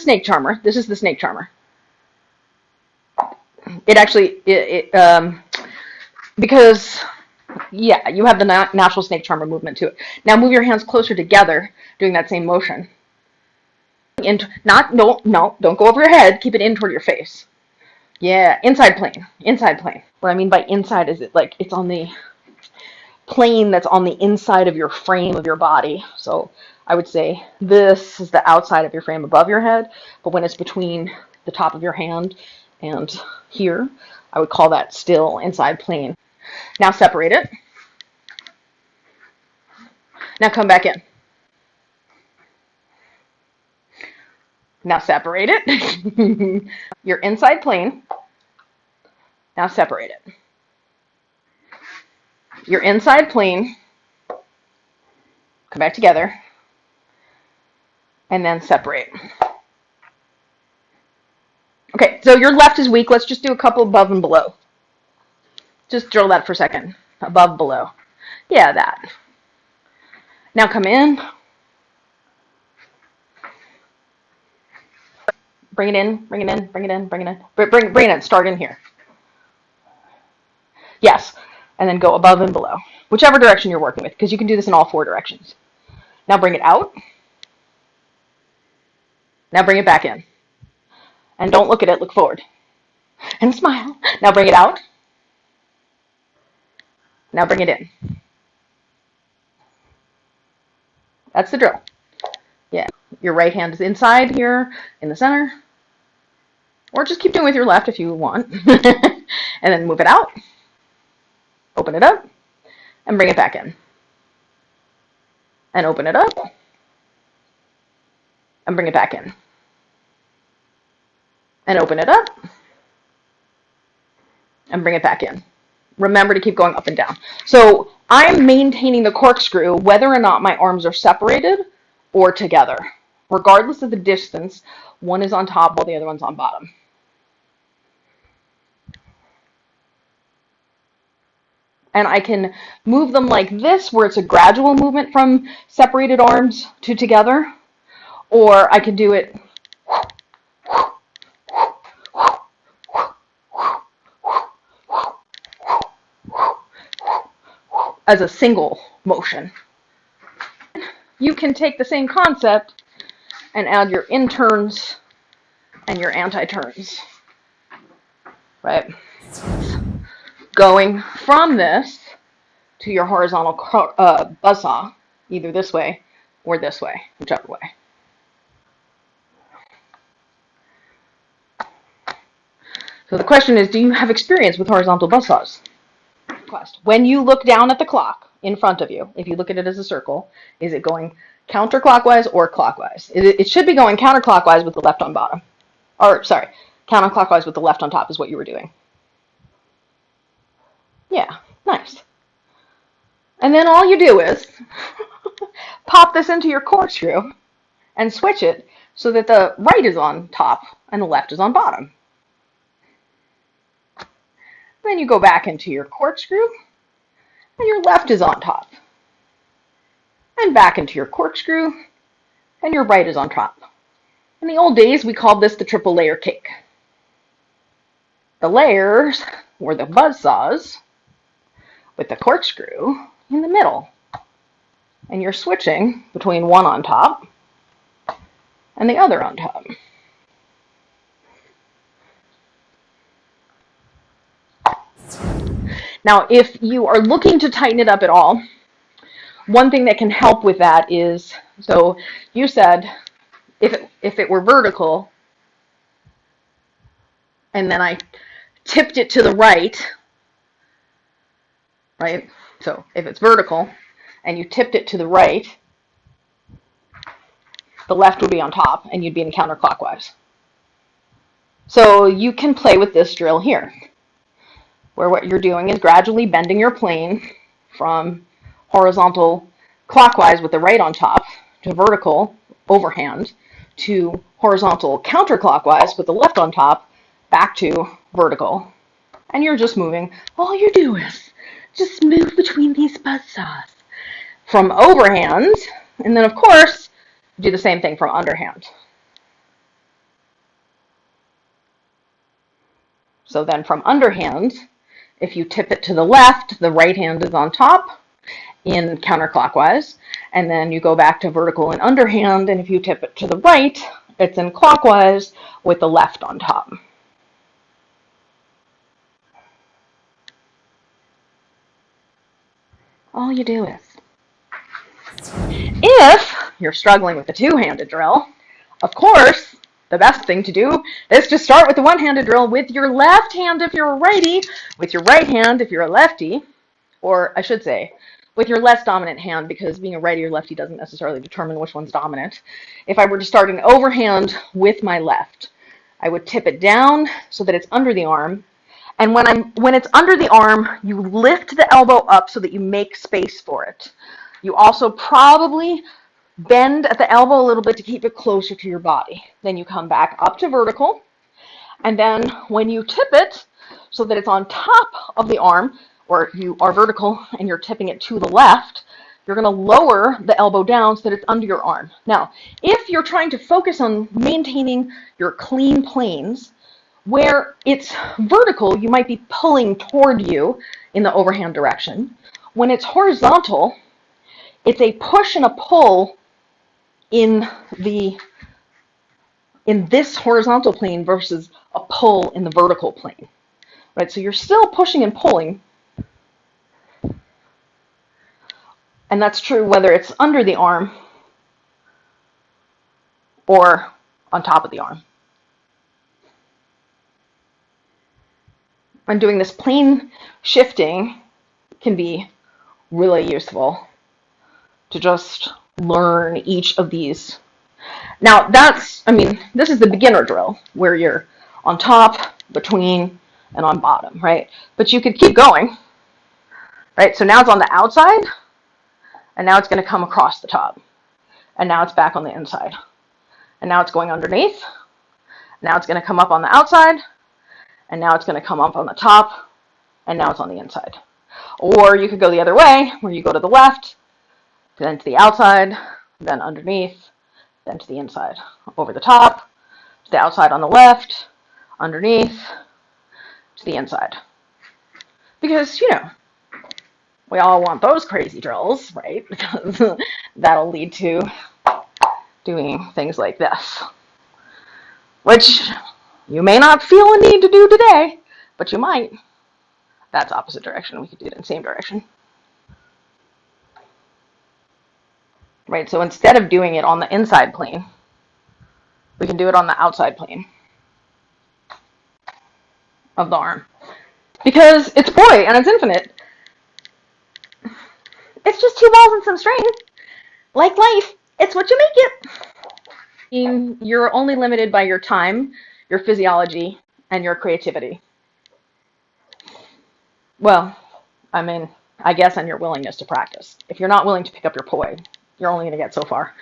snake charmer. This is the snake charmer. It actually, because, yeah, you have the natural snake charmer movement to it. Now move your hands closer together, doing that same motion. No, don't go over your head. Keep it in toward your face. Yeah, inside plane, inside plane. What I mean by inside is it's on the plane that's on the inside of your frame of your body. So I would say this is the outside of your frame above your head, but when it's between the top of your hand and here, I would call that still inside plane. Now separate it. Now come back in. Now separate it. Your inside plane. Now separate it. Your inside plane. Come back together. And then separate. Okay, so your left is weak. Let's just do a couple above and below. Just drill that for a second. Above, below. Yeah, that. Now come in. Bring it in, bring it in, bring it in, bring it in. Bring it in. Start in here. Yes. And then go above and below. Whichever direction you're working with, because you can do this in all four directions. Now bring it out. Now bring it back in. And don't look at it, look forward. And smile. Now bring it out. Now bring it in. That's the drill. Yeah. Your right hand is inside here, in the center. Or just keep doing it with your left if you want. And then move it out. Open it up. And bring it back in. And open it up. And bring it back in. And open it up. And bring it back in. Remember to keep going up and down. So I'm maintaining the corkscrew whether or not my arms are separated or together. Regardless of the distance, one is on top while the other one's on bottom. And I can move them like this, where it's a gradual movement from separated arms to together. Or I can do it as a single motion. You can take the same concept and add your in-turns and your anti-turns, right? Going from this to your horizontal buzzsaw, either this way or this way, whichever way. So the question is, do you have experience with horizontal buzzsaws? When you look down at the clock in front of you, if you look at it as a circle, is it going counterclockwise or clockwise? It should be going counterclockwise with the left on bottom. Or, sorry, counterclockwise with the left on top is what you were doing. Yeah, nice. And then all you do is pop this into your corkscrew and switch it so that the right is on top and the left is on bottom. Then you go back into your corkscrew and your left is on top. And back into your corkscrew and your right is on top. In the old days, we called this the triple layer cake. The layers were the buzzsaws with the corkscrew in the middle. And you're switching between one on top and the other on top. Now, if you are looking to tighten it up at all, one thing that can help with that is, so you said if it were vertical, and then I tipped it to the right, right? So if it's vertical, and you tipped it to the right, the left would be on top, and you'd be in counterclockwise. So you can play with this drill here, where what you're doing is gradually bending your plane from horizontal clockwise with the right on top to vertical overhand to horizontal counterclockwise with the left on top back to vertical. And you're just moving. All you do is just move between these buzzsaws from overhand, and then of course do the same thing from underhand. So then from underhand, if you tip it to the left, the right hand is on top in counterclockwise, and then you go back to vertical and underhand, and if you tip it to the right, it's in clockwise with the left on top. All you do is, if you're struggling with the two-handed drill, of course, the best thing to do is to start with the one-handed drill with your left hand if you're a righty, with your right hand if you're a lefty, or I should say, with your less dominant hand, because being a righty or lefty doesn't necessarily determine which one's dominant. If I were to start an overhand with my left, I would tip it down so that it's under the arm. And when it's under the arm, you lift the elbow up so that you make space for it. You also probably bend at the elbow a little bit to keep it closer to your body. Then you come back up to vertical. And then when you tip it so that it's on top of the arm, or you are vertical and you're tipping it to the left, you're going to lower the elbow down so that it's under your arm. Now, if you're trying to focus on maintaining your clean planes, where it's vertical, you might be pulling toward you in the overhand direction. When it's horizontal, it's a push and a pull in this horizontal plane versus a pull in the vertical plane. Right? So you're still pushing and pulling. And that's true whether it's under the arm or on top of the arm. And doing this plane shifting can be really useful to just learn each of these. Now this is the beginner drill where you're on top, between, and on bottom, right? But you could keep going, right? So now it's on the outside, and now it's going to come across the top. And now it's back on the inside. And now it's going underneath. Now it's going to come up on the outside, and now it's going to come up on the top, and now it's on the inside. Or you could go the other way, where you go to the left, then to the outside, then underneath, then to the inside. Over the top, to the outside on the left, underneath, to the inside. Because, we all want those crazy drills, right? Because that'll lead to doing things like this, which you may not feel a need to do today, but you might. That's opposite direction. We could do it in the same direction. Right, so instead of doing it on the inside plane, we can do it on the outside plane of the arm. Because it's poi and it's infinite. It's just two balls and some string. Like life, it's what you make it. You're only limited by your time, your physiology, and your creativity. Well, I guess, and your willingness to practice. If you're not willing to pick up your poi, you're only going to get so far.